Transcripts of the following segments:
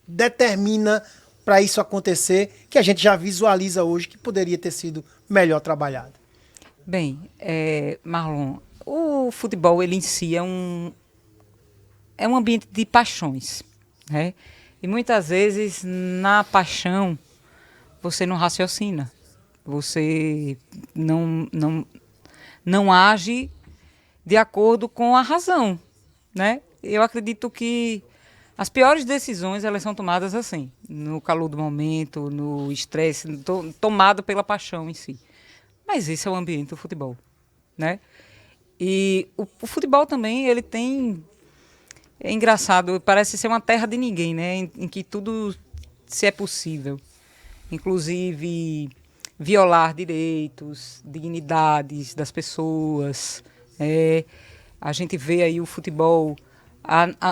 determina para isso acontecer, que a gente já visualiza hoje que poderia ter sido melhor trabalhado? Bem, Marlon, o futebol ele em si é um ambiente de paixões, né? E muitas vezes na paixão você não raciocina, você não age de acordo com a razão, né? Eu acredito que as piores decisões elas são tomadas assim, no calor do momento, no estresse, tomado pela paixão em si. Mas esse é o ambiente do futebol, né? E o futebol também ele tem é engraçado, parece ser uma terra de ninguém, né? Em que tudo se é possível, inclusive violar direitos, dignidades das pessoas. A gente vê aí o futebol,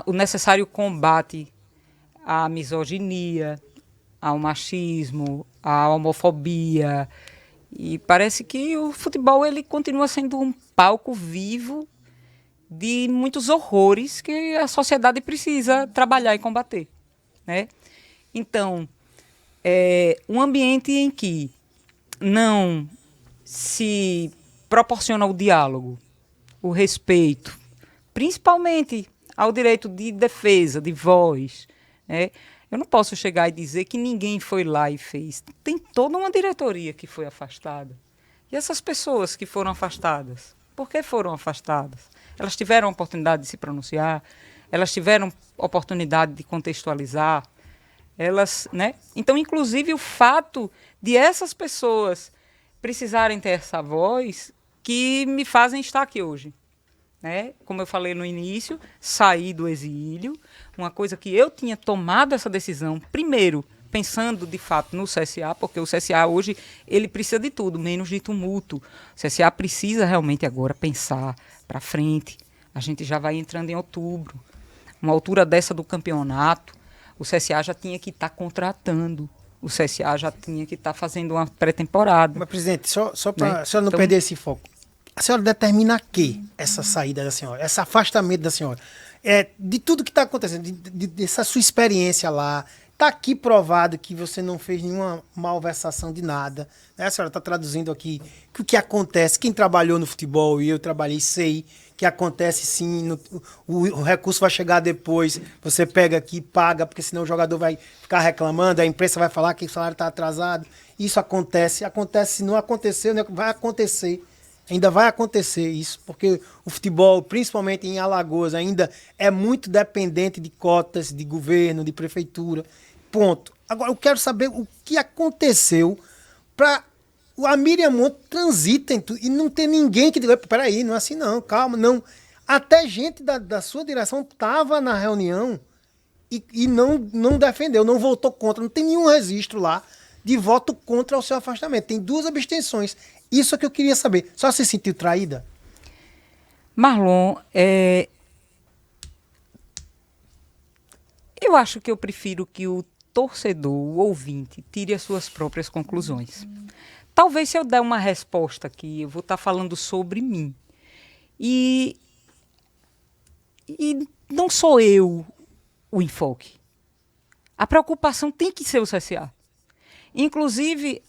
o necessário combate à misoginia, ao machismo, à homofobia. E parece que o futebol ele continua sendo um palco vivo de muitos horrores que a sociedade precisa trabalhar e combater, né? Então, um ambiente em que não se proporciona o diálogo, o respeito, principalmente ao direito de defesa, de voz, né? Eu não posso chegar e dizer que ninguém foi lá e fez. Tem toda uma diretoria que foi afastada. E essas pessoas que foram afastadas, por que foram afastadas? Elas tiveram a oportunidade de se pronunciar, elas tiveram oportunidade de contextualizar, elas, né? Então, inclusive, o fato de essas pessoas precisarem ter essa voz que me fazem estar aqui hoje, né? Como eu falei no início, sair do exílio, uma coisa que eu tinha tomado essa decisão, primeiro, pensando de fato no CSA, porque o CSA hoje ele precisa de tudo, menos de tumulto. O CSA precisa realmente agora pensar para frente. A gente já vai entrando em outubro. Uma altura dessa do campeonato, o CSA já tinha que estar contratando. O CSA já tinha que estar fazendo uma pré-temporada. Mas, presidente, só para Né? a senhora não Então, perder esse foco, a senhora determina que essa saída da senhora, esse afastamento da senhora, de tudo que está acontecendo, dessa sua experiência lá, está aqui provado que você não fez nenhuma malversação de nada, né? A senhora está traduzindo aqui que o que acontece, quem trabalhou no futebol e eu trabalhei, sei que acontece sim, o recurso vai chegar depois, você pega aqui, paga, porque senão o jogador vai ficar reclamando, a imprensa vai falar que o salário está atrasado. Isso acontece, se não aconteceu, né, vai acontecer. Ainda vai acontecer isso, porque o futebol, principalmente em Alagoas, ainda é muito dependente de cotas de governo, de prefeitura. Ponto. Agora, eu quero saber o que aconteceu para a Miriam Monte transita e não ter ninguém que diga, peraí, não é assim não, calma, não. Até gente da sua direção estava na reunião e não defendeu, não votou contra, não tem nenhum registro lá de voto contra o seu afastamento. Tem duas abstenções. Isso é que eu queria saber. Só se sentiu traída? Marlon, eu acho que eu prefiro que o torcedor, o ouvinte, tire as suas próprias conclusões. Talvez se eu der uma resposta aqui, eu vou estar falando sobre mim. E, e não sou eu o enfoque. A preocupação tem que ser o CSA. Inclusive,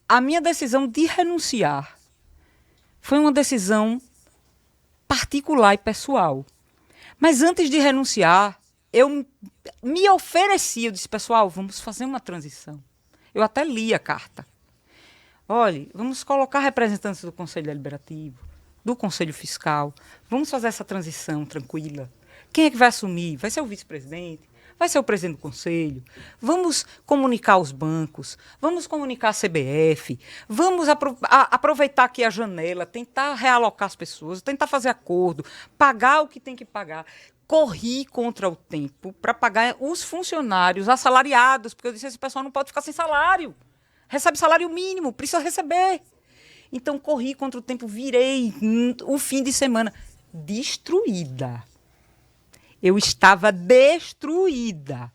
a minha decisão de renunciar foi uma decisão particular e pessoal. Mas antes de renunciar, eu me ofereci, eu disse, pessoal, vamos fazer uma transição. Eu até li a carta. Olha, vamos colocar representantes do Conselho Deliberativo, do Conselho Fiscal, vamos fazer essa transição tranquila. Quem é que vai assumir? Vai ser o vice-presidente? Vai ser o presidente do conselho? Vamos comunicar aos bancos, vamos comunicar a CBF, vamos aproveitar aqui a janela, tentar realocar as pessoas, tentar fazer acordo, pagar o que tem que pagar. Corri contra o tempo para pagar os funcionários assalariados, porque eu disse, esse pessoal não pode ficar sem salário. Recebe salário mínimo, precisa receber. Então, corri contra o tempo, virei o fim de semana destruída. Eu estava destruída.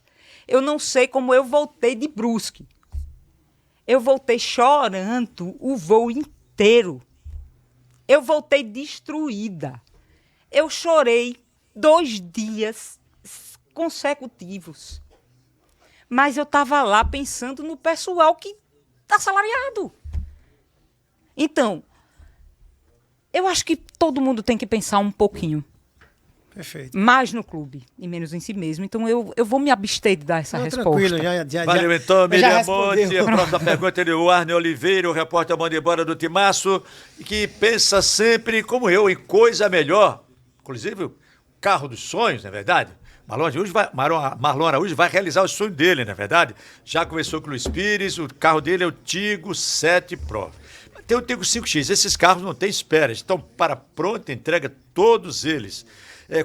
Eu não sei como eu voltei de Brusque. Eu voltei chorando o voo inteiro. Eu voltei destruída. Eu chorei 2 dias consecutivos. Mas eu estava lá pensando no pessoal que está assalariado. Então, eu acho que todo mundo tem que pensar um pouquinho. Perfeito. Mais no clube e menos em si mesmo. Então, eu vou me abster de dar essa resposta. Tranquilo, Valeu, então, Miriam Monte. respondeu. A próxima pergunta é do Arne Oliveira, o repórter manda embora do Timaço, que pensa sempre, como eu, em coisa melhor. Inclusive, o carro dos sonhos, não é verdade? Marlon Araújo vai realizar o sonho dele, não é verdade? Já conversou com o Luiz Pires, o carro dele é o Tigo 7 Pro. Tem o Tigo 5X, esses carros não têm espera, estão para pronta entrega todos eles.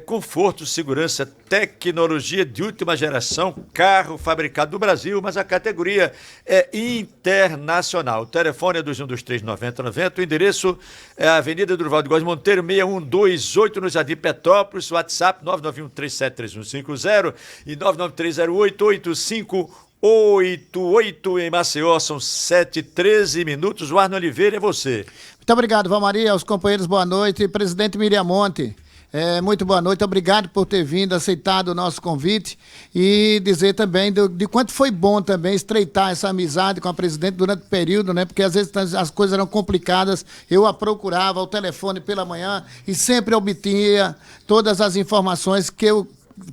Conforto, segurança, tecnologia de última geração, carro fabricado no Brasil, mas a categoria é internacional. O telefone é 2123-9090, o endereço é a Avenida Durval de Góes Monteiro, 6128, no Jardim Petrópolis, WhatsApp 991373150 e 993088588 em Maceió, são 7h13. O Arno Oliveira é você. Muito obrigado, Valmaria, aos companheiros, boa noite. Presidente Miriam Monte. Muito boa noite, obrigado por ter vindo, aceitado o nosso convite e dizer também de quanto foi bom também estreitar essa amizade com a presidente durante o período, né? Porque às vezes as coisas eram complicadas, eu a procurava ao telefone pela manhã e sempre obtinha todas as informações que eu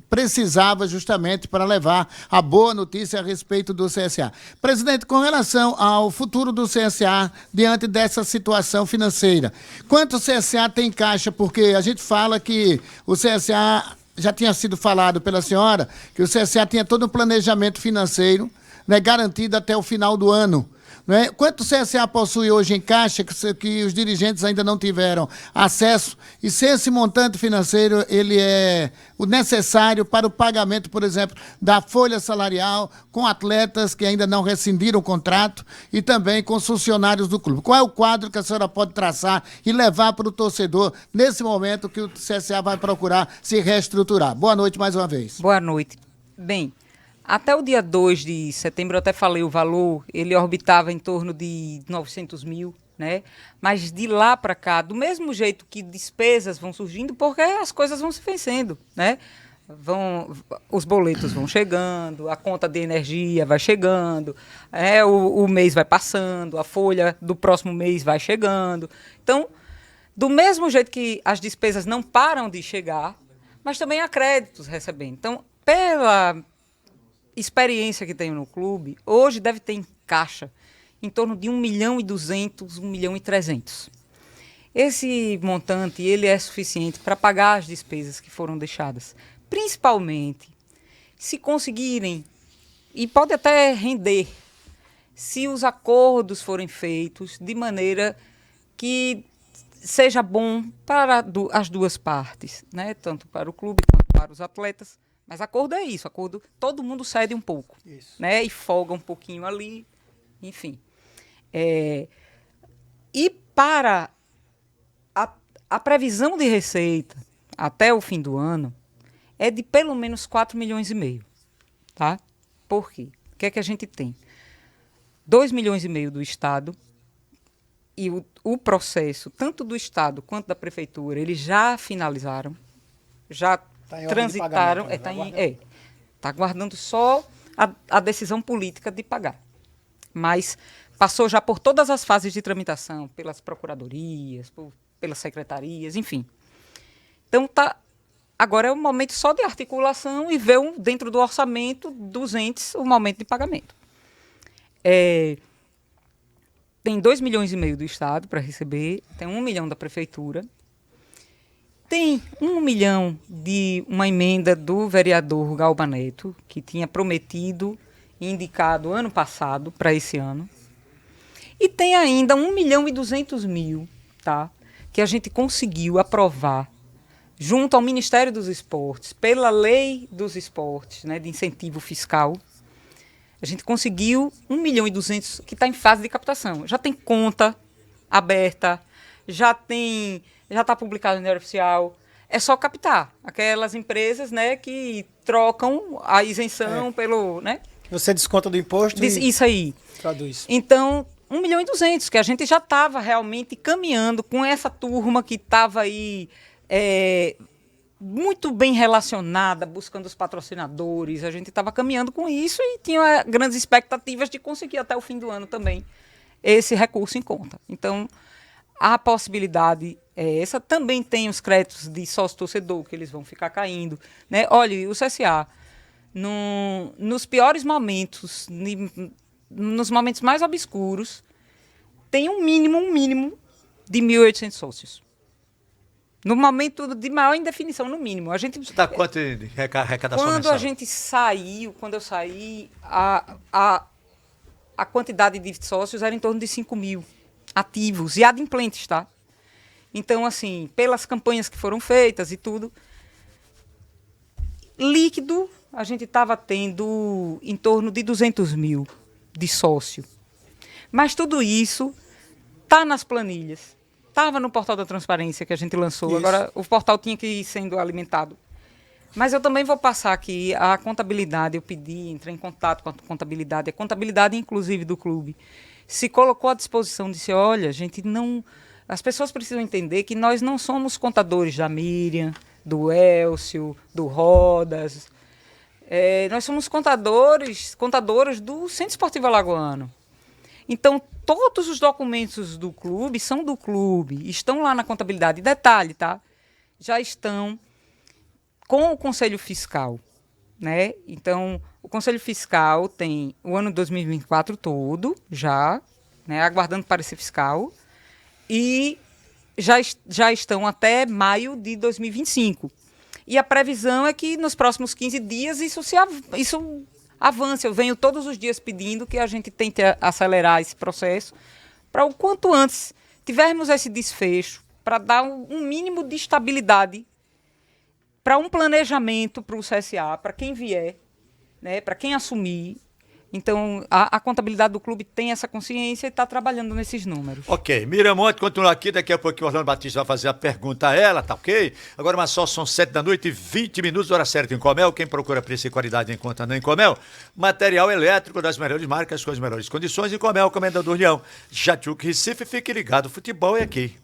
precisava justamente para levar a boa notícia a respeito do CSA. Presidente, com relação ao futuro do CSA diante dessa situação financeira, quanto o CSA tem em caixa? Porque a gente fala que o CSA, já tinha sido falado pela senhora, que o CSA tinha todo um planejamento financeiro, né, garantido até o final do ano. Não é? Quanto o CSA possui hoje em caixa que os dirigentes ainda não tiveram acesso, e se esse montante financeiro ele é o necessário para o pagamento, por exemplo, da folha salarial com atletas que ainda não rescindiram o contrato e também com os funcionários do clube. Qual é o quadro que a senhora pode traçar e levar para o torcedor nesse momento que o CSA vai procurar se reestruturar? Boa noite mais uma vez. Boa noite. Bem, até o dia 2 de setembro, eu até falei o valor, ele orbitava em torno de 900 mil, né? Mas de lá para cá, do mesmo jeito que despesas vão surgindo, porque as coisas vão se vencendo, né? Os boletos vão chegando, a conta de energia vai chegando, o mês vai passando, a folha do próximo mês vai chegando. Então, do mesmo jeito que as despesas não param de chegar, mas também há créditos recebendo. Então, pela experiência que tenho no clube, hoje deve ter em caixa em torno de 1.200.000, 1.300.000. Esse montante ele é suficiente para pagar as despesas que foram deixadas, principalmente se conseguirem, e pode até render, se os acordos forem feitos de maneira que seja bom para as duas partes, né? Tanto para o clube quanto para os atletas. Mas acordo é isso, acordo, todo mundo cede um pouco, né? E folga um pouquinho ali, enfim. E para a previsão de receita até o fim do ano é de pelo menos 4,5 milhões, tá? Por quê? O que é que a gente tem? 2,5 milhões do Estado, e o processo, tanto do Estado quanto da Prefeitura, eles já finalizaram, já transitaram, está aguardando só a decisão política de pagar. Mas passou já por todas as fases de tramitação, pelas procuradorias, pelas secretarias, enfim. Então, agora é o momento só de articulação e ver dentro do orçamento dos entes o momento de pagamento. Tem 2,5 milhões do Estado para receber, tem 1 milhão da Prefeitura, tem 1 milhão de uma emenda do vereador Galba Neto, que tinha prometido e indicado ano passado para esse ano. E tem ainda 1.200.000, tá? Que a gente conseguiu aprovar junto ao Ministério dos Esportes, pela Lei dos Esportes, né, de incentivo fiscal. A gente conseguiu 1.200.000 que está em fase de captação. Já tem conta aberta, já está publicado no Diário Oficial. É só captar aquelas empresas, né, que trocam a isenção pelo, né? Você desconta do imposto isso aí. Traduz. Então, 1.200.000, que a gente já estava realmente caminhando com essa turma que estava aí muito bem relacionada, buscando os patrocinadores. A gente estava caminhando com isso e tinha grandes expectativas de conseguir até o fim do ano também esse recurso em conta. Então, a possibilidade é essa. Também tem os créditos de sócio-torcedor, que eles vão ficar caindo, né? Olha, o CSA, nos piores momentos, nos momentos mais obscuros, tem um mínimo de 1.800 sócios. No momento de maior indefinição, no mínimo. A gente Você dá quanto de arrecadação quando mensal? a gente saiu, quando eu saí, a quantidade de sócios era em torno de 5.000 ativos e adimplentes, tá? Então, assim, pelas campanhas que foram feitas e tudo, líquido, a gente estava tendo em torno de 200.000 de sócio. Mas tudo isso está nas planilhas. Estava no portal da transparência que a gente lançou. Isso. Agora, o portal tinha que ir sendo alimentado. Mas eu também vou passar aqui a contabilidade. Eu pedi, entrei em contato com a contabilidade, inclusive, do clube. Se colocou à disposição, disse, olha, gente, não... As pessoas precisam entender que nós não somos contadores da Miriam, do Elcio, do Rodas. Nós somos contadoras do Centro Esportivo Alagoano. Então, todos os documentos do clube são do clube, estão lá na contabilidade. Detalhe, tá? Já estão com o Conselho Fiscal, né? Então, o Conselho Fiscal tem o ano 2024 todo, já, né? Aguardando parecer fiscal, e já estão até maio de 2025. E a previsão é que nos próximos 15 dias isso avance. Eu venho todos os dias pedindo que a gente tente acelerar esse processo para o quanto antes tivermos esse desfecho, para dar um mínimo de estabilidade para um planejamento para o CSA, para quem vier, né, para quem assumir. Então, a contabilidade do clube tem essa consciência e está trabalhando nesses números. Ok, Miriam Monte continua aqui, daqui a pouquinho o Orlando Batista vai fazer a pergunta a ela, tá ok? Agora, mas só são 7h20, hora certa em Comel. Quem procura preço e qualidade encontra na Comel. Material elétrico das melhores marcas, com as melhores condições em Comel, Comendador Leão, Jatiuca, Recife. Fique ligado, futebol é aqui.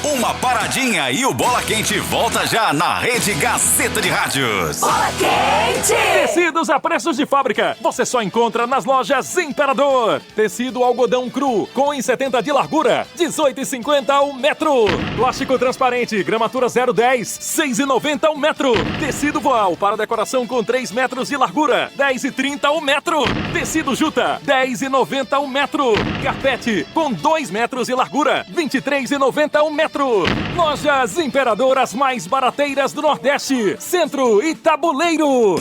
Uma paradinha e o Bola Quente volta já na Rede Gazeta de Rádios. Bola Quente! Tecidos a preços de fábrica. Você só encontra nas lojas Imperador. Tecido algodão cru com 1,70 de largura, 18,50 o metro. Plástico transparente, gramatura 0,10, 6,90 o metro. Tecido voal para decoração com 3 metros de largura, 10,30 o metro. Tecido juta, 10,90 o metro. Carpete com 2 metros de largura, 23,90 o metro. Lojas Imperador, as mais barateiras do Nordeste. Centro e Tabuleiro.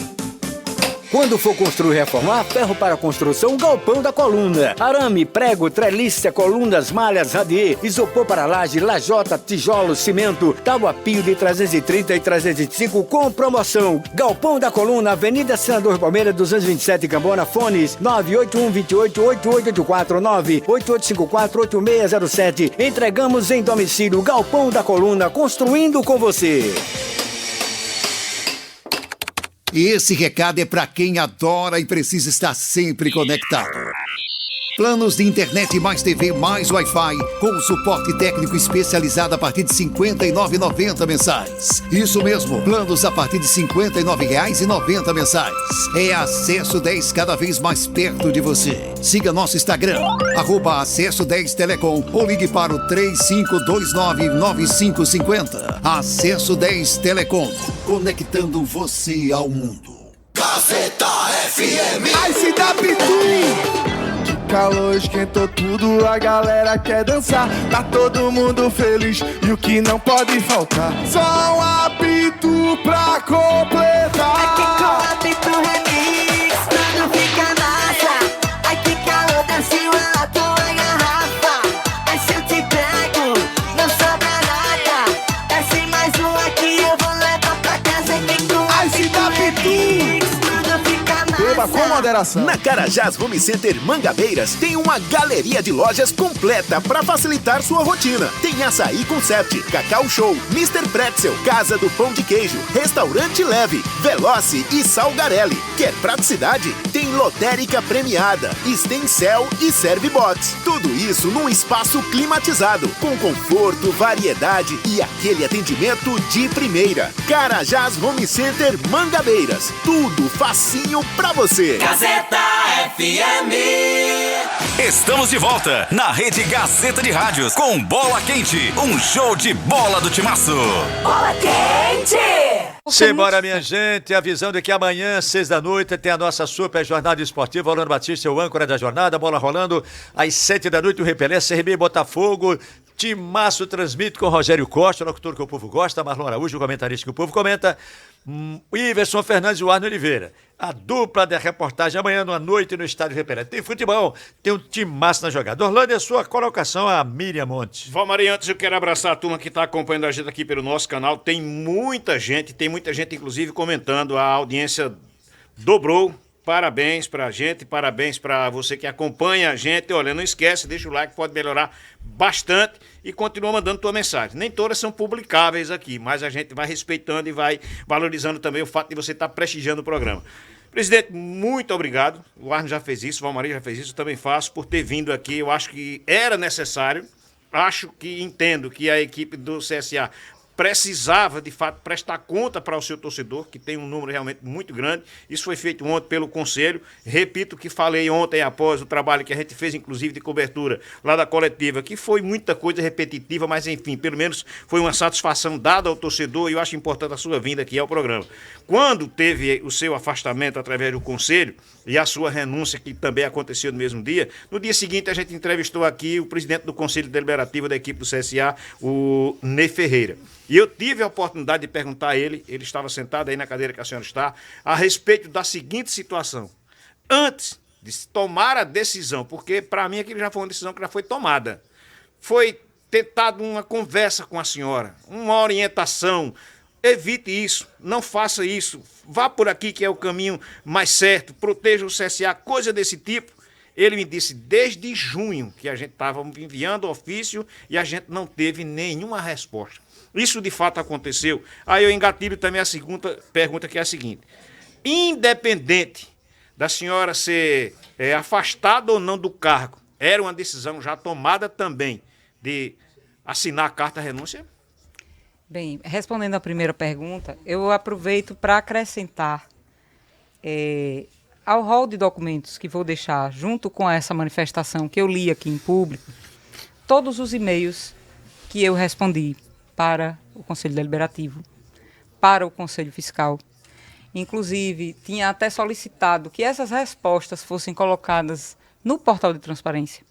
Quando for construir e reformar, ferro para construção, Galpão da Coluna. Arame, prego, treliça, colunas, malhas, radier, isopor para laje, lajota, tijolo, cimento, tábua pio de 330 e 305 com promoção. Galpão da Coluna, Avenida Senador Palmeira, 227, Cambona, fones 981288884, 988548607. Entregamos em domicílio. Galpão da Coluna, construindo com você. E esse recado é para quem adora e precisa estar sempre conectado. Planos de internet mais TV mais Wi-Fi com suporte técnico especializado a partir de R$ 59,90 mensais. Isso mesmo, planos a partir de R$ 59,90 mensais. É Acesso 10 cada vez mais perto de você. Siga nosso Instagram, @Acesso10Telecom ou ligue para o 35299550. Acesso 10 Telecom, conectando você ao mundo. Gazeta FM. Ai, se dá pitu! Calor esquentou tudo, a galera quer dançar. Tá todo mundo feliz e o que não pode faltar só um apito pra completar. Aqui com apito remix, tudo fica massa. Ai que calor, desce uma tua garrafa. Ai se eu te pego, não sobra nada. Desce mais um aqui, eu vou levar pra casa. Aqui com ai, se dá pitu! Tudo fica massa. Beba com com moderação. Na Carajás Home Center Mangabeiras tem uma galeria de lojas completa para facilitar sua rotina. Tem Açaí Concept, Cacau Show, Mr. Pretzel, Casa do Pão de Queijo, Restaurante Leve, Veloce e Salgarelli. Quer praticidade? Tem lotérica premiada, Stencel e Servibox. Tudo isso num espaço climatizado, com conforto, variedade e aquele atendimento de primeira. Carajás Home Center Mangabeiras. Tudo facinho pra você. Gazeta FM. Estamos de volta na Rede Gazeta de Rádios com Bola Quente, um show de bola do Timaço. Bola Quente. Simbora, minha gente, avisando que amanhã, 6 da noite, tem a nossa super jornada esportiva. Orlando Batista é o âncora da jornada, bola rolando às 7 da noite, o Repelé, CRB Botafogo. Timaço transmite com Rogério Costa, o locutor que o povo gosta, Marlon Araújo, o comentarista que o povo comenta, o Iverson Fernandes e o Arno Oliveira. A dupla da reportagem amanhã à noite no Estádio Repelé. Tem futebol, tem um timaço na jogada. Orlando, é a sua colocação a Miriam Monte. Valmari, antes eu quero abraçar a turma que está acompanhando a gente aqui pelo nosso canal. Tem muita gente inclusive comentando, a audiência dobrou. Parabéns pra gente, parabéns pra você que acompanha a gente. Olha, não esquece, deixa o like, pode melhorar bastante e continua mandando tua mensagem. Nem todas são publicáveis aqui, mas a gente vai respeitando e vai valorizando também o fato de você estar prestigiando o programa. Presidente, muito obrigado. O Arno já fez isso, o Valmari já fez isso, eu também faço por ter vindo aqui. Eu acho que era necessário, entendo que a equipe do CSA precisava, de fato, prestar conta para o seu torcedor, que tem um número realmente muito grande. Isso foi feito ontem pelo Conselho. Repito o que falei ontem após o trabalho que a gente fez, inclusive, de cobertura lá da coletiva, que foi muita coisa repetitiva, mas, enfim, pelo menos foi uma satisfação dada ao torcedor e eu acho importante a sua vinda aqui ao programa. Quando teve o seu afastamento através do Conselho e a sua renúncia, que também aconteceu no mesmo dia, no dia seguinte a gente entrevistou aqui o presidente do Conselho Deliberativo da equipe do CSA, o Ney Ferreira. E eu tive a oportunidade de perguntar a ele estava sentado aí na cadeira que a senhora está, a respeito da seguinte situação. Antes de tomar a decisão, porque para mim aquilo já foi uma decisão que já foi tomada, foi tentado uma conversa com a senhora, uma orientação. Evite isso, não faça isso, vá por aqui que é o caminho mais certo, proteja o CSA, coisa desse tipo. Ele me disse desde junho que a gente estava enviando ofício e a gente não teve nenhuma resposta. Isso de fato aconteceu. Aí eu engatilho também a segunda pergunta, que é a seguinte. Independente da senhora ser afastada ou não do cargo, era uma decisão já tomada também de assinar a carta renúncia? Bem, respondendo à primeira pergunta, eu aproveito para acrescentar ao rol de documentos que vou deixar junto com essa manifestação que eu li aqui em público, todos os e-mails que eu respondi para o Conselho Deliberativo, para o Conselho Fiscal. Inclusive, tinha até solicitado que essas respostas fossem colocadas no portal de transparência.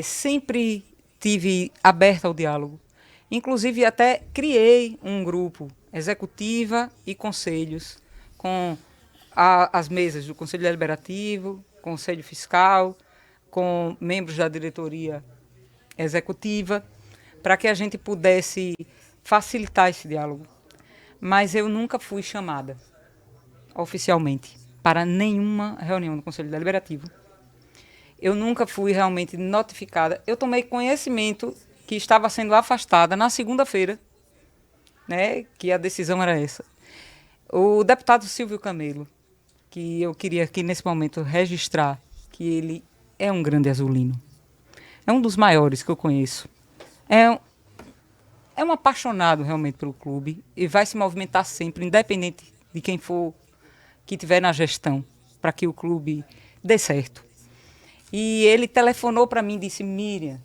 Sempre tive aberta ao diálogo. Inclusive, até criei um grupo, executiva e conselhos, com as mesas do Conselho Deliberativo, Conselho Fiscal, com membros da diretoria executiva, para que a gente pudesse facilitar esse diálogo. Mas eu nunca fui chamada oficialmente para nenhuma reunião do Conselho Deliberativo. Eu nunca fui realmente notificada. Eu tomei conhecimento que estava sendo afastada na segunda-feira, né, que a decisão era essa. O deputado Silvio Camelo, que eu queria aqui nesse momento registrar que ele é um grande azulino. É um dos maiores que eu conheço. É um apaixonado realmente pelo clube e vai se movimentar sempre, independente de quem for que estiver na gestão, para que o clube dê certo. E ele telefonou para mim e disse: Miriam,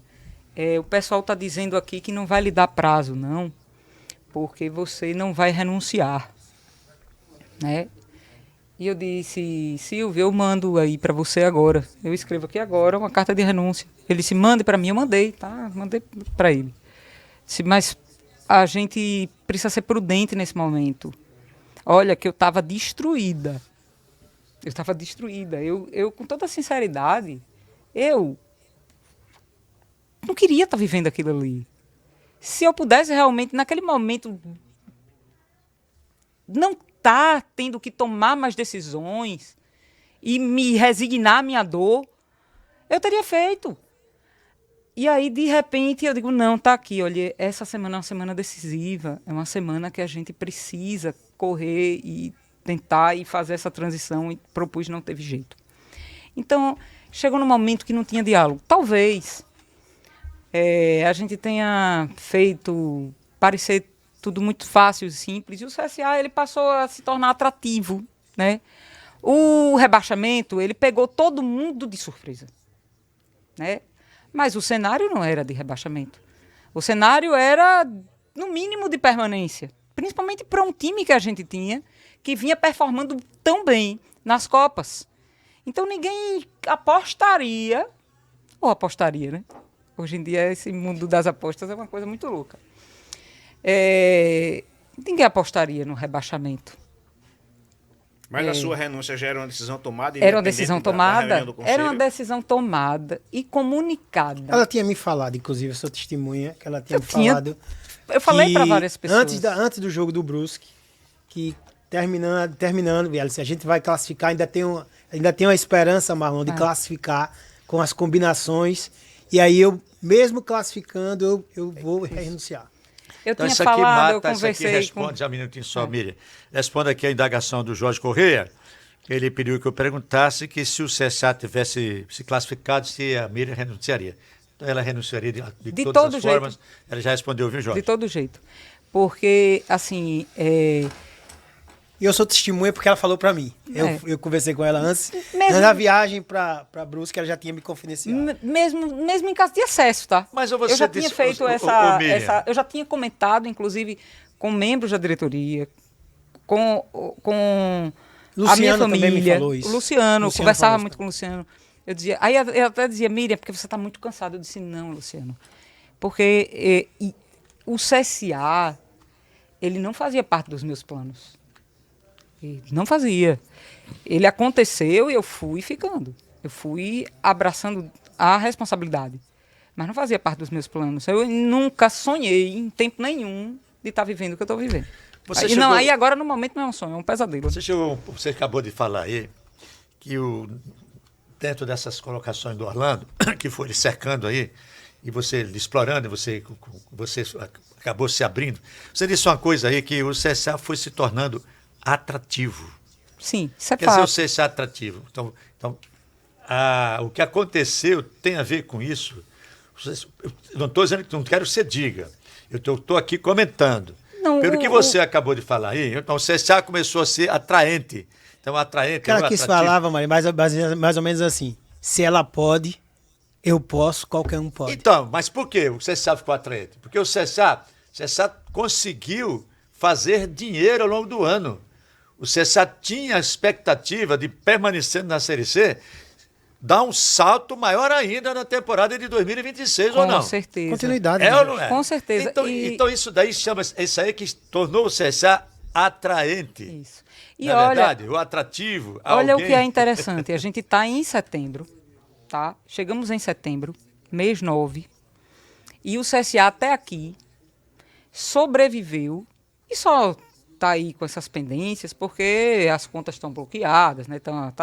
o pessoal está dizendo aqui que não vai lhe dar prazo, não, porque você não vai renunciar, né? E eu disse: Silvio, eu mando aí para você agora. Eu escrevo aqui agora uma carta de renúncia. Ele disse: mande para mim. Eu mandei, tá? Mandei para ele. Disse: mas a gente precisa ser prudente nesse momento. Olha, que eu estava destruída. Eu estava destruída. Eu, com toda sinceridade, eu não queria estar vivendo aquilo ali. Se eu pudesse realmente, naquele momento, não estar tendo que tomar mais decisões, e me resignar à minha dor, eu teria feito. E aí, de repente, eu digo, não, tá aqui, olha, essa semana é uma semana decisiva, é uma semana que a gente precisa correr e tentar e fazer essa transição, e propus, não teve jeito. Então, chegou num momento que não tinha diálogo. Talvez a gente tenha feito parecer tudo muito fácil e simples, e o CSA ele passou a se tornar atrativo, né? O rebaixamento, ele pegou todo mundo de surpresa, né? Mas o cenário não era de rebaixamento. O cenário era, no mínimo, de permanência. Principalmente para um time que a gente tinha, que vinha performando tão bem nas Copas. Então ninguém apostaria, ou apostaria, né? Hoje em dia esse mundo das apostas é uma coisa muito louca. Ninguém apostaria no rebaixamento. Mas a sua renúncia já era uma decisão tomada? Era uma decisão tomada. reunião do conselho? Era uma decisão tomada e comunicada. Ela tinha me falado, inclusive, eu sou testemunha, que ela tinha me falado. Eu falei para várias pessoas. Antes do jogo do Brusque, que terminando, ela disse, a gente vai classificar, ainda tem uma esperança, Marlon, de classificar com as combinações. E aí eu, mesmo classificando, eu vou renunciar. Então, Isso aqui mata, isso aqui responde, já um minutinho só, Miriam. Responde aqui a indagação do Jorge Correia. Ele pediu que eu perguntasse que se o CSA tivesse se classificado, se a Miriam renunciaria. Então ela renunciaria de todas as formas. Ela já respondeu, viu, Jorge? De todo jeito. Porque, assim... E eu sou testemunha porque ela falou para mim. Eu conversei com ela antes. Na viagem para Brusque, ela já tinha me confidenciado. Mesmo em caso de excesso, tá? Mas eu já tinha feito eu já tinha comentado, inclusive, com membros da diretoria, com a minha família. Também me falou isso. O Luciano conversava muito com o Luciano. Eu dizia, aí eu até dizia, Miriam, porque você está muito cansado. Eu disse, não, Luciano. Porque o CSA, ele não fazia parte dos meus planos. Não fazia. Ele aconteceu e eu fui ficando. Eu fui abraçando a responsabilidade. Mas não fazia parte dos meus planos. Eu nunca sonhei, em tempo nenhum, de estar vivendo o que eu estou vivendo. Aí agora, no momento, não é um sonho, é um pesadelo. Você acabou de falar aí que dentro dessas colocações do Orlando, que foi lhe cercando aí, e você explorando, você acabou se abrindo. Você disse uma coisa aí, que o CSA foi se tornando atrativo. Sim, isso é fato. Quer dizer, o CSA atrativo. Então o que aconteceu tem a ver com isso. Eu não estou dizendo que não quero que você diga. Eu estou aqui comentando. Não, pelo que você acabou de falar aí, então o CSA começou a ser atraente. Então, atraente. Cara, que isso falava, Maria, mais ou menos assim. Se ela pode, eu posso, qualquer um pode. Então, mas por que o CSA ficou atraente? Porque o CSA conseguiu fazer dinheiro ao longo do ano. O CSA tinha a expectativa de, permanecendo na Série C, dar um salto maior ainda na temporada de 2026, ou não? Com certeza. Continuidade. É ou não é? Com certeza. Então isso daí isso aí que tornou o CSA atraente. Isso. E na verdade, o atrativo. Olha o que é interessante. A gente está em setembro, tá? Chegamos em setembro, mês 9, e o CSA até aqui sobreviveu e só está aí com essas pendências porque as contas estão bloqueadas, né? Então,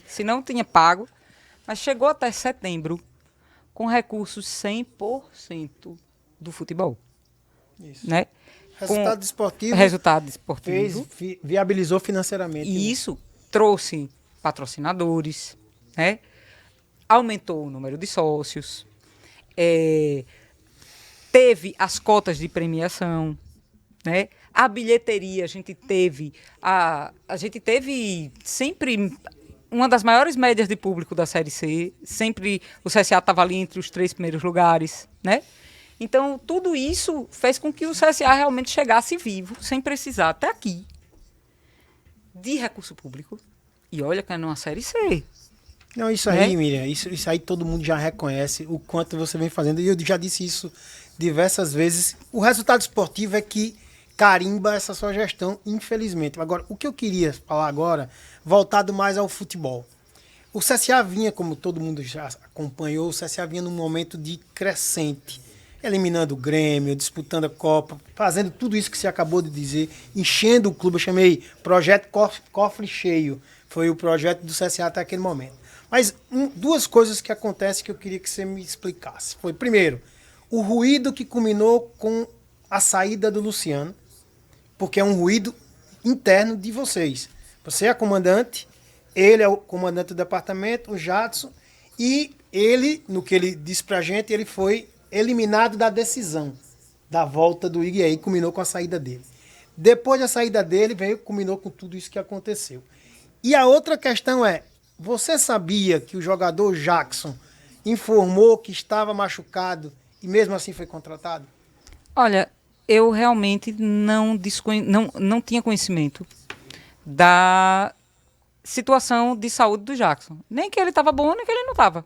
se não tinha pago, mas chegou até setembro com recursos 100% do futebol. Isso. Né? Resultado esportivo. Viabilizou financeiramente. E isso trouxe patrocinadores, né? Aumentou o número de sócios, teve as cotas de premiação, né? A bilheteria, a gente teve sempre uma das maiores médias de público da Série C, sempre o CSA estava ali entre os 3 primeiros lugares, né? Então, tudo isso fez com que o CSA realmente chegasse vivo, sem precisar, até aqui, de recurso público. E olha que é numa Série C. Não, isso aí, Miriam, isso aí todo mundo já reconhece o quanto você vem fazendo. E eu já disse isso diversas vezes. O resultado esportivo é que carimba essa sua gestão, infelizmente. Agora, o que eu queria falar agora, voltado mais ao futebol. O CSA vinha, como todo mundo já acompanhou, o CSA vinha num momento de crescente. Eliminando o Grêmio, disputando a Copa, fazendo tudo isso que você acabou de dizer, enchendo o clube. Eu chamei Projeto Cofre Cheio. Foi o projeto do CSA até aquele momento. Mas duas coisas que acontecem que eu queria que você me explicasse. Foi, primeiro, o ruído que culminou com a saída do Luciano, porque é um ruído interno de vocês. Você é comandante, ele é o comandante do departamento, o Jadson, e ele, no que ele disse pra gente, ele foi eliminado da decisão da volta do Igor, e aí culminou com a saída dele. Depois da saída dele, culminou com tudo isso que aconteceu. E a outra questão é, você sabia que o jogador Jackson informou que estava machucado e mesmo assim foi contratado? Olha, eu realmente não tinha conhecimento da situação de saúde do Jackson. Nem que ele estava bom, nem que ele não estava.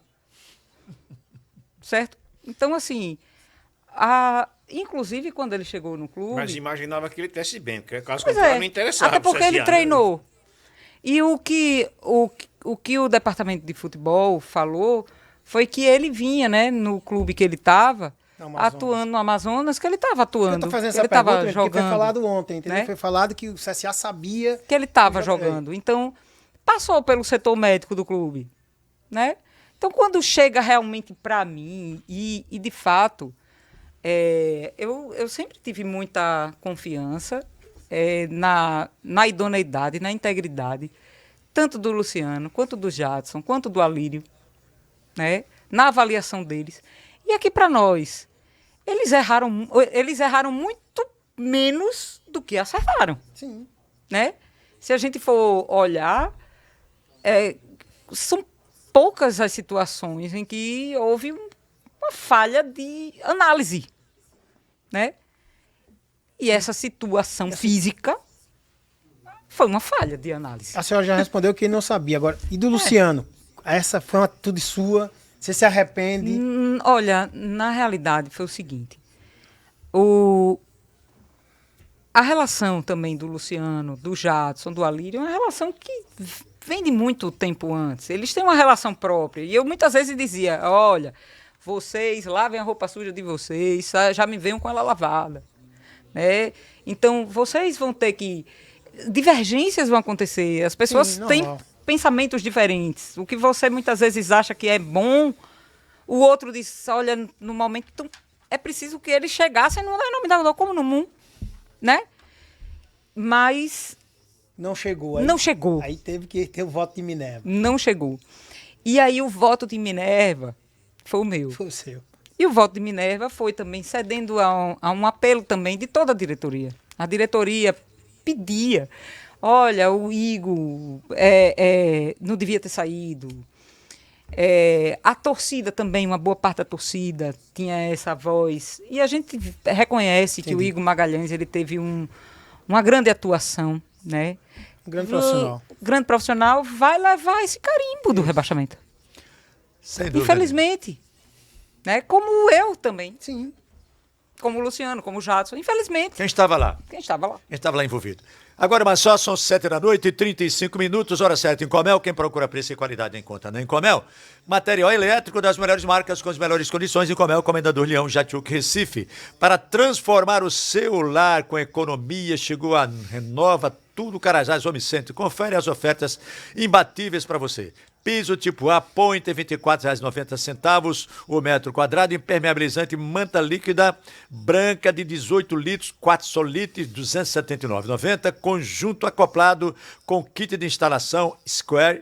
Certo? Então, assim, inclusive quando ele chegou no clube... Mas imaginava que ele tivesse bem, porque caso Pois contrário é, não interessava. até porque pro ele CSA, treinou. E o que o departamento de futebol falou foi que ele vinha, né, no clube que ele estava, atuando no Amazonas, que ele estava atuando. Eu tô fazendo que essa ele estava pergunta porque jogando. foi falado ontem, entendeu? Né? Foi falado que o CSA sabia... Que ele estava jogando. Então, passou pelo setor médico do clube, né? Então, quando chega realmente para mim, e de fato, eu sempre tive muita confiança na idoneidade, na integridade, tanto do Luciano, quanto do Jadson, quanto do Alírio, né? Na avaliação deles. E aqui para nós, eles erraram muito menos do que acertaram. Sim. Né? Se a gente for olhar, são poucas as situações em que houve uma falha de análise, né? E essa situação física foi uma falha de análise. A senhora já respondeu que não sabia. Agora, e do Luciano? Essa foi uma atitude sua? Você se arrepende? Olha, na realidade foi o seguinte. A relação também do Luciano, do Jadson, do Alírio, é uma relação que vem de muito tempo antes. Eles têm uma relação própria. E eu muitas vezes dizia, olha, vocês lavem a roupa suja de vocês, já me venham com ela lavada. Né? Então, vocês vão ter que... Divergências vão acontecer. As pessoas têm pensamentos diferentes. O que você muitas vezes acha que é bom, o outro diz, olha, no momento é preciso que eles chegassem no denominador comum, né? Mas... Não chegou. Não chegou. Aí teve que ter o voto de Minerva. Não chegou. E aí o voto de Minerva foi o meu. Foi o seu. E o voto de Minerva foi também cedendo a um apelo também de toda a diretoria. A diretoria pedia, olha, o Igor não devia ter saído. A torcida também, uma boa parte da torcida tinha essa voz. E a gente reconhece que o Igor Magalhães ele teve uma grande atuação, né? Grande profissional. Grande profissional vai levar esse carimbo do rebaixamento. Sem dúvida. Infelizmente. Né? Como eu também. Sim. Como o Luciano, como o Jadson, infelizmente. Quem estava lá? Quem estava lá. Quem estava lá envolvido. Agora, mas só são 7h35, hora certa em Comel. Quem procura preço e qualidade encontra na Incomel. Material elétrico das melhores marcas com as melhores condições. Incomel, Comendador Leão, Jatiuca, Recife. Para transformar o seu lar com economia, chegou a Renova Tudo Carajás Home Center. Confere as ofertas imbatíveis para você. Piso tipo A, Pointer, R$ 24,90 o metro quadrado. Impermeabilizante, manta líquida, branca de 18 litros, 4 solites, R$ 279,90. Conjunto acoplado com kit de instalação Square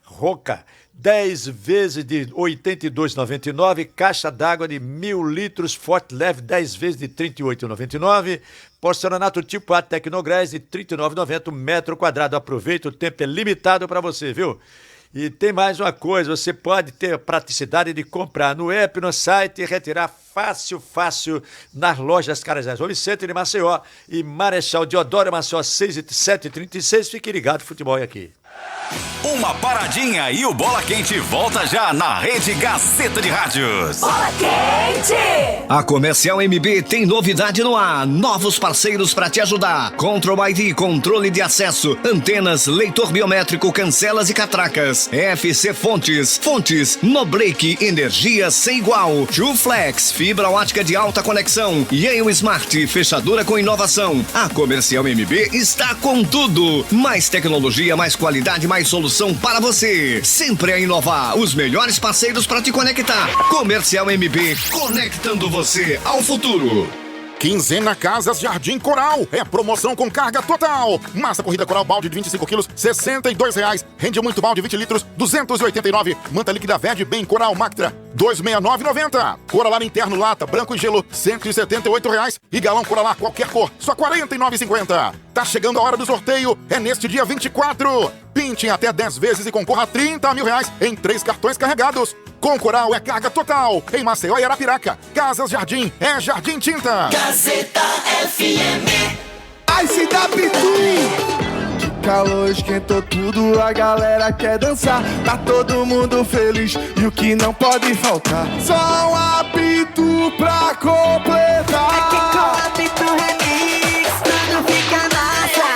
Roca. 10 vezes de R$ 82,99. Caixa d'água de 1.000 litros, Forte Leve, 10 vezes de R$ 38,99. Porcelanato tipo A Tecnogás de R$ 39,90 metro quadrado. Aproveita, o tempo é limitado para você, viu? E tem mais uma coisa, você pode ter a praticidade de comprar no app, no site e retirar fácil nas lojas Carajás Home Center de Maceió e Marechal Deodoro, Maceió 6 e 7h36. Fique ligado, futebol é aqui. Uma paradinha e o Bola Quente volta já na Rede Gazeta de Rádios. Bola Quente! A Comercial MB tem novidade no ar. Novos parceiros para te ajudar. Control ID, controle de acesso, antenas, leitor biométrico, cancelas e catracas. FC Fontes, Fontes, no break, energia sem igual. True Flex, fibra ótica de alta conexão. Yale Smart, fechadura com inovação. A Comercial MB está com tudo. Mais tecnologia, mais qualidade qualidade mais solução para você. Sempre a inovar. Os melhores parceiros para te conectar. Comercial MB, conectando você ao futuro. Quinzena Casas Jardim Coral. É promoção com carga total. Massa corrida Coral balde de 25 quilos, R$ 62,00. Rende muito balde 20 litros, R$ 289. Manta líquida Verde Bem Coral Mactra, R$ 269,90. Coralar interno lata, branco e gelo, R$ 178,00. E galão Coralar qualquer cor, só R$ 49,50. Tá chegando a hora do sorteio, é neste dia 24. Pinte em até 10 vezes e concorra a R$ 30 mil em 3 cartões carregados. Com Coral é carga total. Em Maceió e Arapiraca. Casas Jardim é Jardim Tinta. Gazeta FM. Ai, se dá pitu! Que calor esquentou tudo, a galera quer dançar. Tá todo mundo feliz e o que não pode faltar, só um apito pra completar. É que com o apito remix tudo fica massa.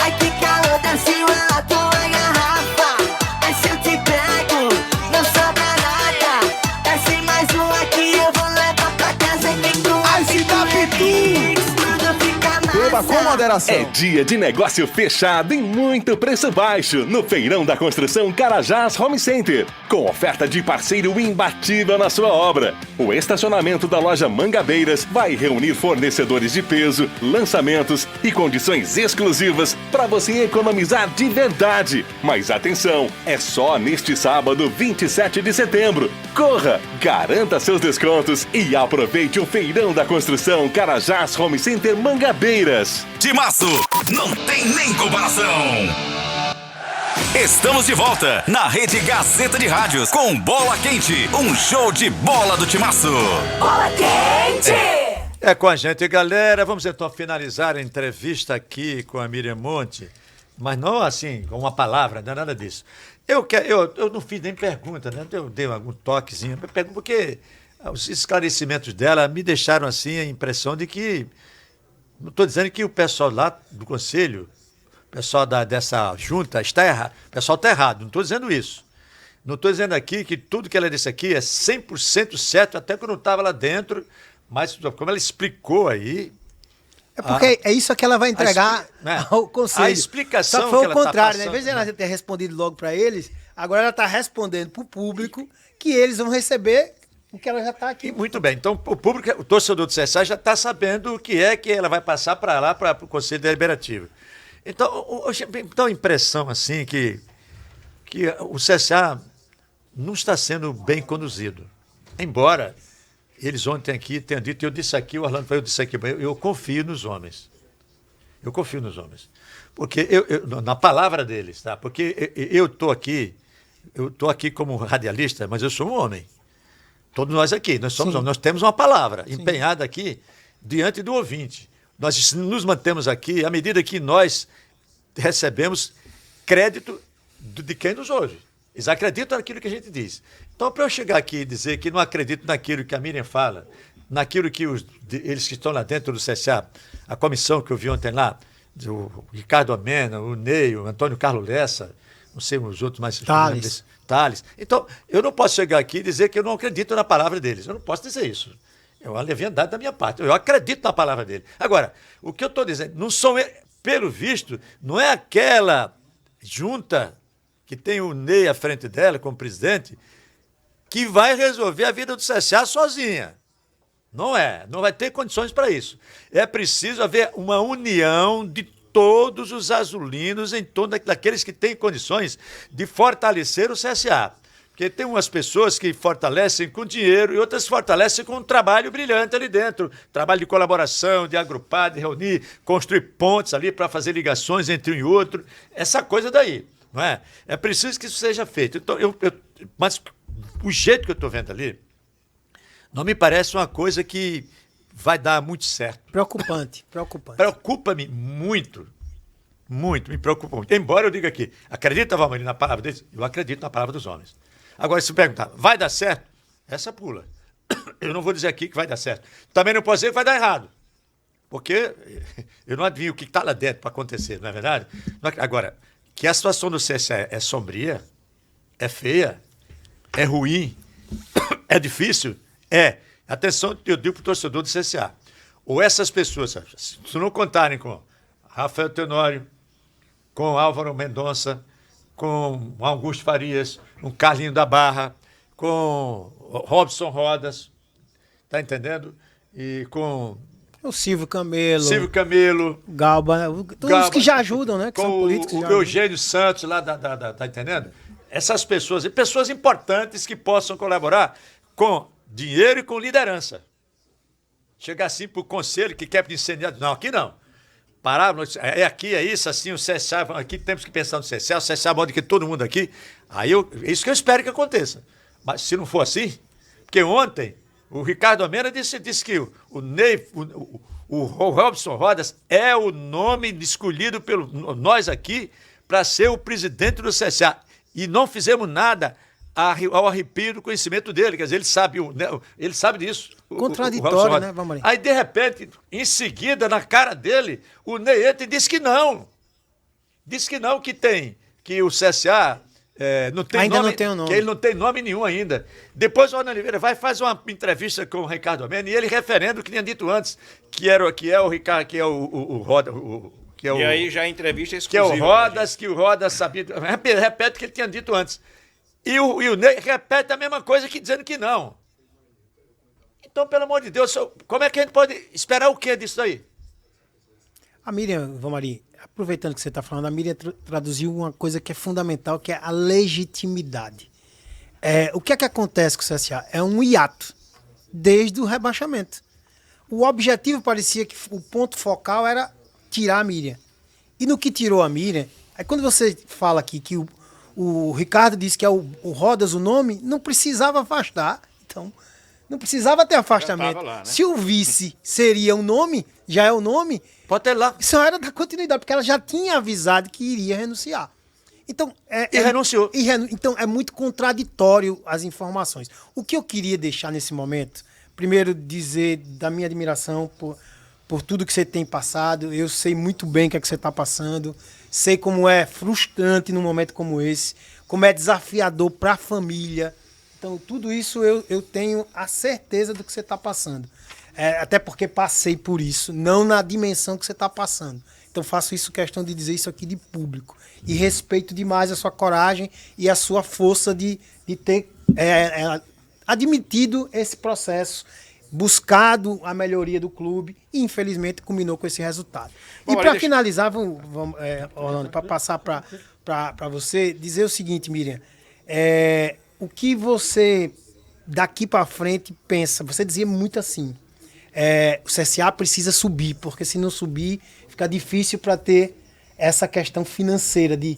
Ai, que calor, desce uma tua garrafa. Ai, se eu te pego, não sobra nada. Desce mais um aqui, eu vou levar pra casa. É que com o apito remix tudo fica massa. Beba com moderação. É dia de negócio fechado em muito preço baixo no Feirão da Construção Carajás Home Center, com oferta de parceiro imbatível na sua obra. O estacionamento da loja Mangabeiras vai reunir fornecedores de peso, lançamentos e condições exclusivas para você economizar de verdade. Mas atenção, é só neste sábado 27 de setembro. Corra, garanta seus descontos e aproveite o Feirão da Construção Carajás Home Center Mangabeiras. Timaço, não tem nem comparação. Estamos de volta na Rede Gazeta de Rádios com Bola Quente, um show de bola do Timaço. Bola Quente! É com a gente, galera. Vamos então finalizar a entrevista aqui com a Miriam Monte, mas não assim, com uma palavra, não é nada disso. Eu não fiz nem pergunta, né? Eu dei algum toquezinho, porque os esclarecimentos dela me deixaram assim a impressão de que, não estou dizendo que o pessoal lá do Conselho, o pessoal dessa junta está errado. O pessoal está errado, não estou dizendo isso. Não estou dizendo aqui que tudo que ela disse aqui é 100% certo, até quando eu estava lá dentro, mas como ela explicou aí... É porque é isso que ela vai entregar ao Conselho. A explicação Só que foi que o ela contrário, tá né? Em passando, vez de ela ter respondido logo para eles, agora ela está respondendo para o público que eles vão receber o que ela já está aqui. Muito bem, então o público, o torcedor do CSA já está sabendo o que é que ela vai passar para lá, para o Conselho Deliberativo. Então, dá uma impressão assim que o CSA não está sendo bem conduzido. Embora eles ontem aqui tenham dito, eu disse aqui, o Orlando falou, eu disse aqui, eu confio nos homens. Eu confio nos homens. Porque na palavra deles, tá? Porque eu estou aqui como radialista, mas eu sou um homem. Todos nós aqui, nós somos homens, nós temos uma palavra empenhada aqui diante do ouvinte. Nós nos mantemos aqui à medida que nós recebemos crédito de quem nos ouve. Eles acreditam naquilo que a gente diz. Então, para eu chegar aqui e dizer que não acredito naquilo que a Miriam fala, naquilo que eles que estão lá dentro do CSA, a comissão que eu vi ontem lá, o Ricardo Amena, o Ney, o Antônio Carlos Lessa, não sei os outros, mas... Tales. Então, eu não posso chegar aqui e dizer que eu não acredito na palavra deles. Eu não posso dizer isso. É uma leviandade da minha parte. Eu acredito na palavra dele. Agora, o que eu estou dizendo, não são, pelo visto, não é aquela junta que tem o Ney à frente dela como presidente que vai resolver a vida do CSA sozinha. Não é. Não vai ter condições para isso. É preciso haver uma união de todos os azulinos em torno daqueles que têm condições de fortalecer o CSA. Porque tem umas pessoas que fortalecem com dinheiro e outras fortalecem com um trabalho brilhante ali dentro. Trabalho de colaboração, de agrupar, de reunir, construir pontes ali para fazer ligações entre um e outro. Essa coisa daí, não é? É preciso que isso seja feito. Então, mas o jeito que eu estou vendo ali não me parece uma coisa que vai dar muito certo. Preocupante. Preocupa-me muito. Muito, me preocupa muito. Embora eu diga aqui, acredita, Valmir, na palavra deles? Eu acredito na palavra dos homens. Agora, se perguntar, vai dar certo? Essa pula. Eu não vou dizer aqui que vai dar certo. Também não posso dizer que vai dar errado. Porque eu não adivinho o que está lá dentro para acontecer, não é verdade? Agora, que a situação do CSA é sombria, é feia, é ruim, é difícil, Atenção, eu digo para o torcedor do CSA. Ou essas pessoas, se não contarem com Rafael Tenório, com Álvaro Mendonça, com Augusto Farias, com Carlinho da Barra, com Robson Rodas, tá entendendo? E com o Silvio Camelo. Galba. Todos os que já ajudam, né? Que com são políticos. o Eugênio Santos, lá tá entendendo? Essas pessoas, e pessoas importantes que possam colaborar com dinheiro e com liderança. Chegar assim pro conselho que quer incendiar. Não, aqui não. Parar, é aqui, é isso, assim, o CSA, aqui temos que pensar no CSA, o CSA manda que todo mundo aqui. Aí é isso que eu espero que aconteça. Mas se não for assim, porque ontem o Ricardo Almeida disse que o Robson Rodas é o nome escolhido por nós aqui para ser o presidente do CSA. E não fizemos nada ao arrepio do conhecimento dele. Quer dizer, ele sabe disso. Contraditório, né, Vamos ali. Aí, de repente, em seguida, na cara dele, o Ney entra e diz que não. Diz que não, que o CSA não tem ainda nome. Não tem o nome. Que ele não tem nome nenhum ainda. Depois o Arno Oliveira vai e faz uma entrevista com o Ricardo Almeida e ele referendo o que tinha dito antes, que é o Ricardo, que é o Roda. E aí já a entrevista que é o Rodas, que o Rodas sabia. Repete o que ele tinha dito antes. E o Ney repete a mesma coisa dizendo que não. Então, pelo amor de Deus, como é que a gente pode esperar o que disso aí? A Miriam, Vamari, aproveitando que você está falando, a Miriam traduziu uma coisa que é fundamental, que é a legitimidade. O que é que acontece com o CSA? É um hiato desde o rebaixamento. O objetivo parecia que o ponto focal era tirar a Miriam. E no que tirou a Miriam, aí quando você fala aqui que o Ricardo disse que é o Rodas o nome, não precisava afastar. Então, não precisava ter afastamento. Lá, né? Se o vice seria o nome, já é o nome, pode ter lá. Isso era da continuidade, porque ela já tinha avisado que iria renunciar. Então, renunciou. Então, é muito contraditório as informações. O que eu queria deixar nesse momento, primeiro dizer da minha admiração por tudo que você tem passado. Eu sei muito bem o que é que você está passando. Sei como é frustrante num momento como esse, como é desafiador para a família. Então, tudo isso eu tenho a certeza do que você está passando. Até porque passei por isso, não na dimensão que você está passando. Então, faço isso questão de dizer isso aqui de público. E respeito demais a sua coragem e a sua força de ter admitido esse processo, buscado a melhoria do clube e, infelizmente, culminou com esse resultado. Bom, e para finalizar, Orlando, para passar para você, dizer o seguinte, Miriam, o que você, daqui para frente, pensa? Você dizia muito assim, o CSA precisa subir, porque se não subir, fica difícil para ter essa questão financeira de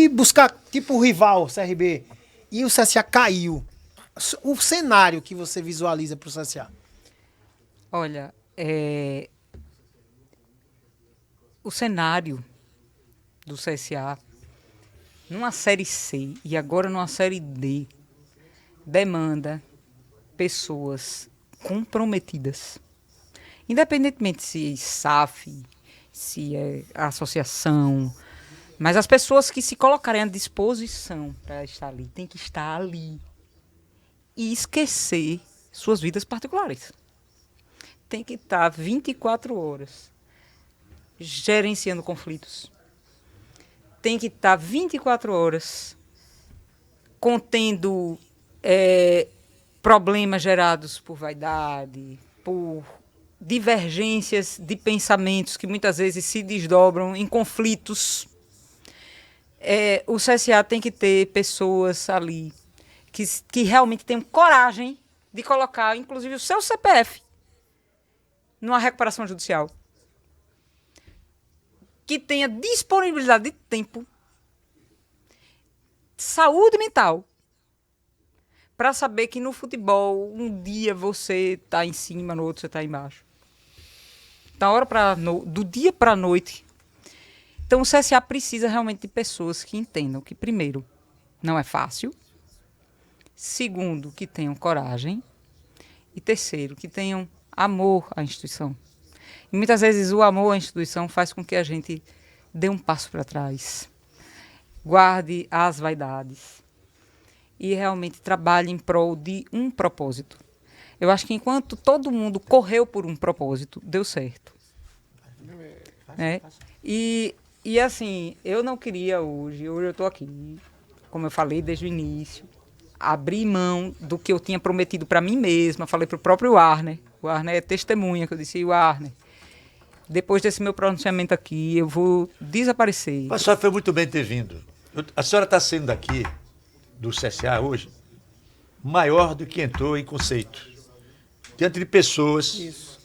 buscar, tipo o rival, o CRB, e o CSA caiu. O cenário que você visualiza para o CSA? Olha, o cenário do CSA, numa Série C e agora numa Série D, demanda pessoas comprometidas. Independentemente se é SAF, se é a associação, mas as pessoas que se colocarem à disposição para estar ali, tem que estar ali e esquecer suas vidas particulares. Tem que estar 24 horas gerenciando conflitos. Tem que estar 24 horas contendo problemas gerados por vaidade, por divergências de pensamentos que muitas vezes se desdobram em conflitos. O CSA tem que ter pessoas ali que realmente tenham coragem de colocar, inclusive, o seu CPF numa recuperação judicial. Que tenha disponibilidade de tempo, saúde mental, para saber que no futebol, um dia você está em cima, no outro você está embaixo. Do dia para a noite. Então o CSA precisa realmente de pessoas que entendam que, primeiro, não é fácil. Segundo, que tenham coragem. E terceiro, que tenham amor à instituição. E muitas vezes o amor à instituição faz com que a gente dê um passo para trás. Guarde as vaidades. E realmente trabalhe em prol de um propósito. Eu acho que enquanto todo mundo correu por um propósito, deu certo. E E assim, eu não queria hoje eu estou aqui, como eu falei desde o início, abrir mão do que eu tinha prometido para mim mesma. Falei para o próprio Warner. O Warner é testemunha, que eu disse, Warner, depois desse meu pronunciamento aqui, eu vou desaparecer. Mas a senhora foi muito bem ter vindo. A senhora está saindo daqui, do CSA hoje, maior do que entrou em conceito. Diante de pessoas,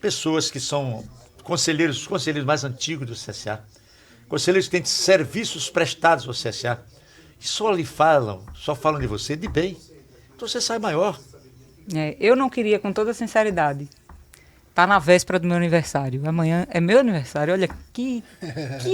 pessoas que são os conselheiros mais antigos do CSA, conselheiros que têm serviços prestados ao CSA, que só falam de você de bem. Então você sai maior. Eu não queria, com toda sinceridade, estar na véspera do meu aniversário. Amanhã é meu aniversário. Olha que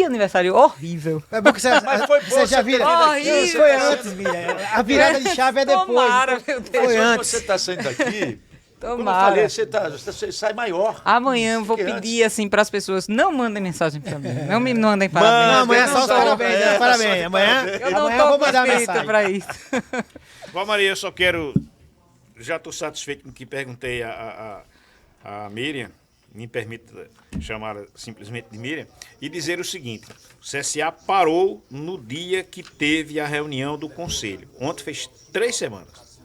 aniversário horrível. É bom que você já vira. Horrível. Foi antes, Miriam. A virada de chave é depois. Tomara, meu Deus. Foi antes. Você está saindo daqui, como eu Tomara. falei, você sai maior. Amanhã vou pedir assim para as pessoas, não mandem mensagem para mim. Não me mandem parabéns. Não, amanhã é só os parabéns. Parabéns. Amanhã eu vou mandar mensagem para isso. Bom, Maria, eu só quero... Já estou satisfeito com o que perguntei a Miriam, me permita chamá-la simplesmente de Miriam, e dizer o seguinte: o CSA parou no dia que teve a reunião do Conselho. Ontem fez 3 semanas.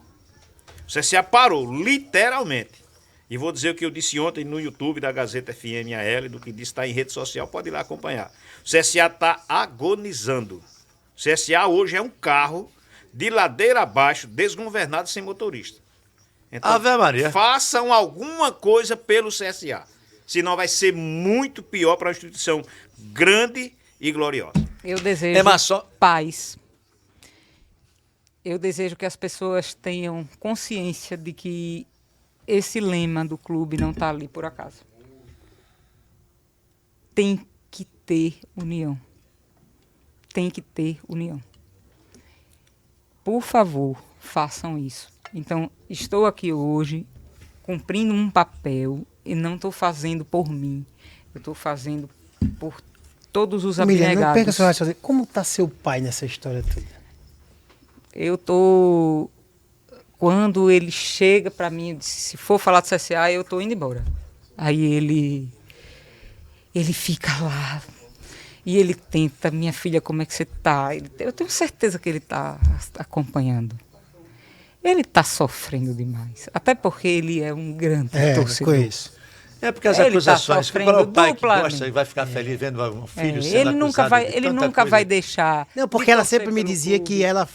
O CSA parou, literalmente. E vou dizer o que eu disse ontem no YouTube da Gazeta FM AL, do que disse está em rede social, pode ir lá acompanhar. O CSA está agonizando. O CSA hoje é um carro de ladeira abaixo, desgovernado, sem motorista. Então, Ave Maria. façam alguma coisa pelo CSA. Senão vai ser muito pior para uma instituição grande e gloriosa. Eu desejo paz. Eu desejo que as pessoas tenham consciência de que esse lema do clube não está ali por acaso. Tem que ter união. Tem que ter união. Por favor, façam isso. Então, estou aqui hoje cumprindo um papel e não estou fazendo por mim. Eu estou fazendo por todos os abnegados. Miriam, não perca seu raciocínio. Como está seu pai nessa história toda? Eu estou... Quando ele chega para mim, se for falar do CSA, eu estou indo embora. Aí ele fica lá e ele tenta, minha filha, como é que você está? Eu tenho certeza que ele está acompanhando. Ele está sofrendo demais. Até porque ele é um grande torcedor. Conheço. É porque as acusações, qual é o pai que gosta e vai ficar feliz vendo um filho sendo acusado ele nunca vai deixar. Não, porque ela sempre me dizia que ela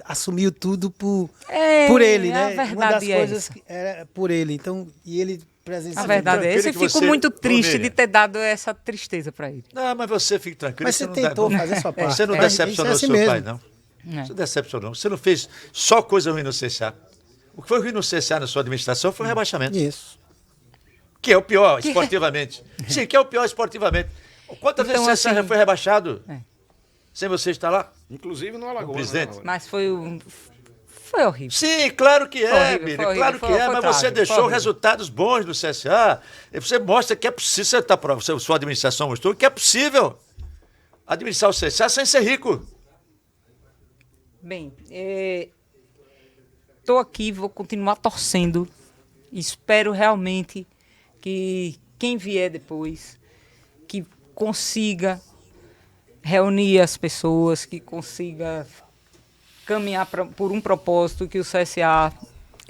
assumiu tudo por ele, né? A verdade uma das é coisas essa. que era por ele. Então, e ele presenciou. A verdade é essa. Eu fico muito triste de ter dado essa tristeza para ele. Não, mas você fique tranquilo. Mas você tentou fazer sua parte. Você não decepcionou assim seu mesmo. pai, não. Você decepcionou. Você não fez só coisa ruim no CSA. O que foi ruim no CSA na sua administração foi o rebaixamento. Isso. Que é o pior esportivamente. Sim, que é o pior esportivamente. Quantas vezes o CSA já foi rebaixado? Sem você estar lá? Inclusive no Alagoas. Presidente. Mas foi horrível. Sim, claro que é, Horrível, Miriam, claro que é, mas você deixou resultados bons no CSA. E você mostra que é possível, sua administração mostrou que é possível administrar o CSA sem ser rico. Bem, estou aqui, vou continuar torcendo. Espero realmente que quem vier depois, que consiga reunir as pessoas, que consiga caminhar por um propósito, que o CSA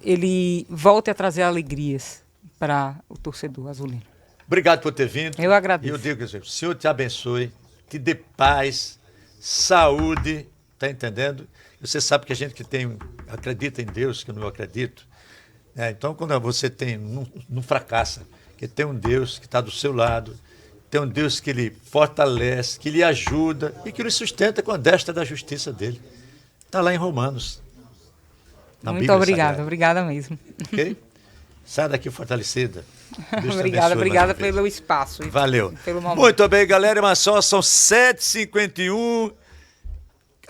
ele volte a trazer alegrias para o torcedor azulino. Obrigado por ter vindo. Eu agradeço. E eu digo, o Senhor te abençoe, te dê paz, saúde, tá entendendo? Você sabe que a gente que acredita em Deus, que eu não acredito, então quando você não fracassa, que tem um Deus que está do seu lado, tem um Deus que lhe fortalece, que lhe ajuda e que lhe sustenta com a destra da justiça dele. Está lá em Romanos. Muito obrigada, obrigada mesmo. Ok? Sai daqui fortalecida. Obrigada pelo espaço. Valeu. Pelo momento. Muito bem, galera, mas são 7h51.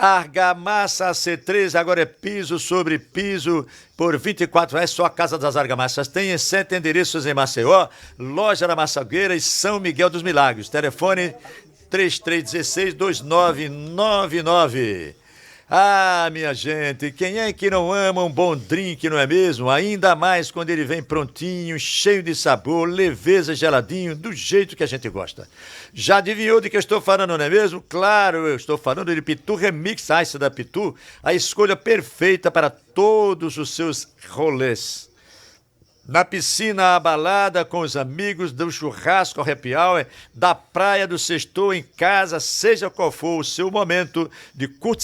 Argamassa C3, agora é piso sobre piso por R$24, só a Casa das Argamassas. Tem 7 endereços em Maceió, Loja da Massagueira e São Miguel dos Milagres. Telefone 3316-2999. Ah, minha gente, quem é que não ama um bom drink, não é mesmo? Ainda mais quando ele vem prontinho, cheio de sabor, leveza, geladinho, do jeito que a gente gosta. Já adivinhou de que eu estou falando, não é mesmo? Claro, eu estou falando de Pitu Remix Ice da Pitu, a escolha perfeita para todos os seus rolês. Na piscina, a balada, com os amigos, do churrasco ao happy hour, da praia, do sextou, em casa, seja qual for o seu momento de curtição.